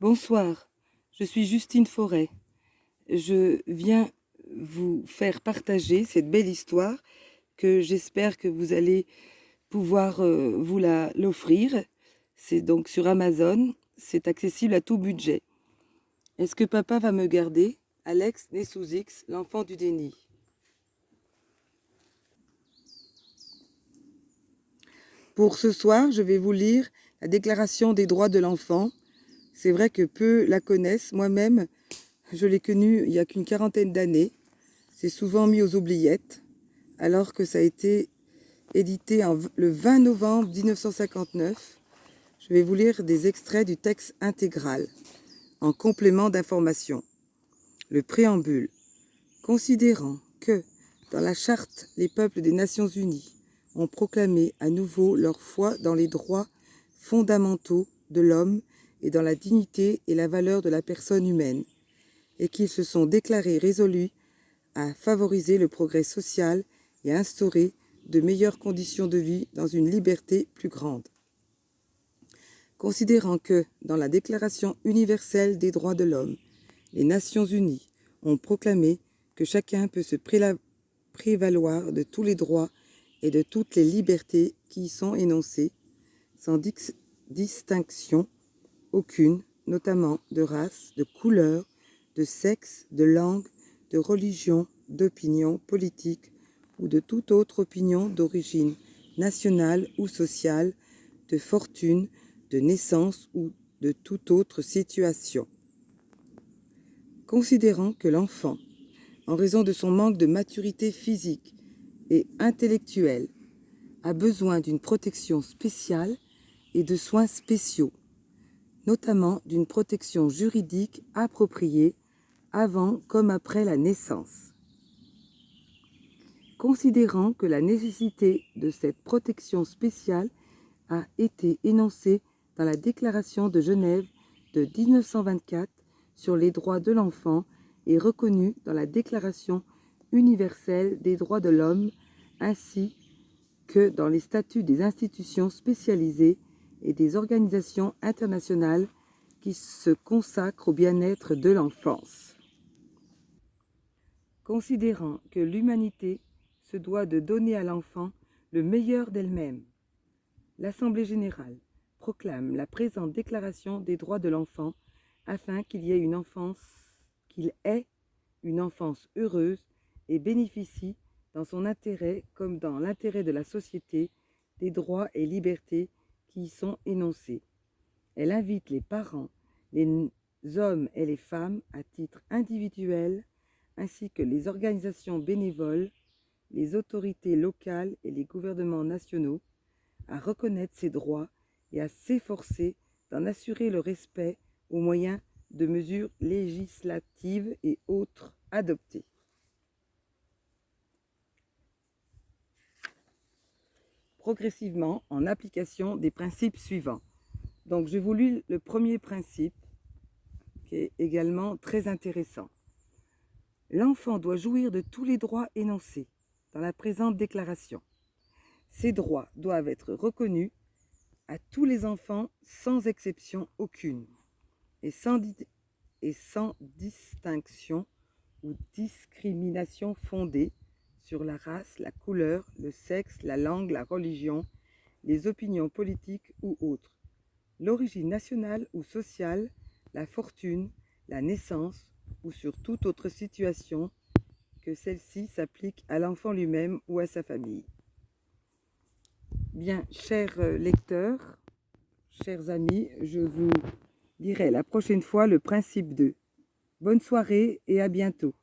Bonsoir, je suis Justine Forêt. Je viens vous faire partager cette belle histoire que j'espère que vous allez pouvoir vous l'offrir. C'est donc sur Amazon, c'est accessible à tout budget. Est-ce que papa va me garder? Alex, né sous X, l'enfant du déni. Pour ce soir, je vais vous lire la Déclaration des droits de l'enfant. C'est vrai que peu la connaissent. Moi-même, je l'ai connue il y a qu'une quarantaine d'années. C'est souvent mis aux oubliettes, alors que ça a été édité le 20 novembre 1959. Je vais vous lire des extraits du texte intégral, en complément d'information. Le préambule. Considérant que, dans la Charte, les peuples des Nations Unies ont proclamé à nouveau leur foi dans les droits fondamentaux de l'homme et dans la dignité et la valeur de la personne humaine, et qu'ils se sont déclarés résolus à favoriser le progrès social et à instaurer de meilleures conditions de vie dans une liberté plus grande. Considérant que, dans la Déclaration universelle des droits de l'homme, les Nations unies ont proclamé que chacun peut se prévaloir de tous les droits et de toutes les libertés qui y sont énoncés, sans distinction aucune, notamment de race, de couleur, de sexe, de langue, de religion, d'opinion politique ou de toute autre opinion d'origine nationale ou sociale, de fortune, de naissance ou de toute autre situation. Considérant que l'enfant, en raison de son manque de maturité physique et intellectuelle, a besoin d'une protection spéciale et de soins spéciaux, notamment d'une protection juridique appropriée avant comme après la naissance. Considérant que la nécessité de cette protection spéciale a été énoncée dans la Déclaration de Genève de 1924 sur les droits de l'enfant et reconnue dans la Déclaration universelle des droits de l'homme, ainsi que dans les statuts des institutions spécialisées et des organisations internationales qui se consacrent au bien-être de l'enfance. Considérant que l'humanité se doit de donner à l'enfant le meilleur d'elle-même, l'Assemblée générale proclame la présente Déclaration des droits de l'enfant afin qu'il ait une enfance heureuse et bénéficie, dans son intérêt comme dans l'intérêt de la société, des droits et libertés qui y sont énoncés. Elle invite les parents, les hommes et les femmes à titre individuel, ainsi que les organisations bénévoles, les autorités locales et les gouvernements nationaux, à reconnaître ces droits et à s'efforcer d'en assurer le respect au moyen de mesures législatives et autres adoptées. Progressivement en application des principes suivants. Donc j'ai voulu le premier principe, qui est également très intéressant. L'enfant doit jouir de tous les droits énoncés dans la présente déclaration. Ces droits doivent être reconnus à tous les enfants sans exception aucune et sans distinction ou discrimination fondée sur la race, la couleur, le sexe, la langue, la religion, les opinions politiques ou autres, l'origine nationale ou sociale, la fortune, la naissance ou sur toute autre situation que celle-ci s'applique à l'enfant lui-même ou à sa famille. Bien, chers lecteurs, chers amis, je vous dirai la prochaine fois le principe 2. Bonne soirée et à bientôt.